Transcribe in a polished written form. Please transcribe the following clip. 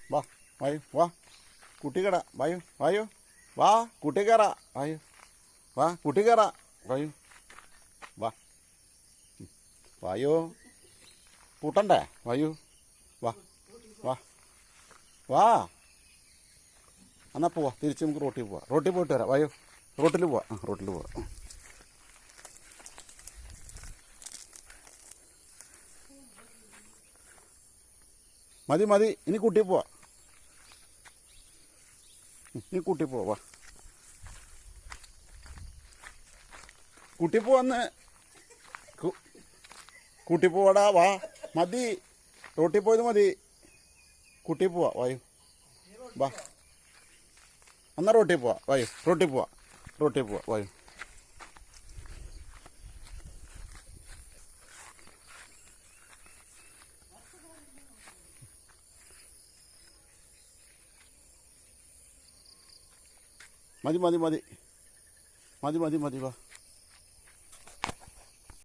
വാ വായു വാ കുട്ടി കയറാ വായു വായു വാ കുട്ടി കയറാ വായു വാ കുട്ടി കയറാ വായു വാ വായു പൂട്ടണ്ടേ വായു വാ വാ വാ എന്നാൽ പോവാ തിരിച്ച് നമുക്ക് റോട്ടിൽ പോവാം റോട്ടിൽ പോയിട്ട് വരാം വായു റോട്ടിൽ പോവാം റോട്ടിൽ പോവാം മതി മതി ഇനി കൂട്ടി പോവാ ഇനി കൂട്ടി പോവാ കൂട്ടി പോവാന്ന് കൂട്ടി പോവാടാ വാ മതി റോട്ടിൽ പോയത് മതി കൂട്ടി പോവാ വായു വാ എന്നാൽ റോട്ടിൽ പോവാ വായു റോട്ടിൽ പോവാ റോട്ടിൽ പോവാ വായു മതി മതി മതി മതി മതി മതി വാ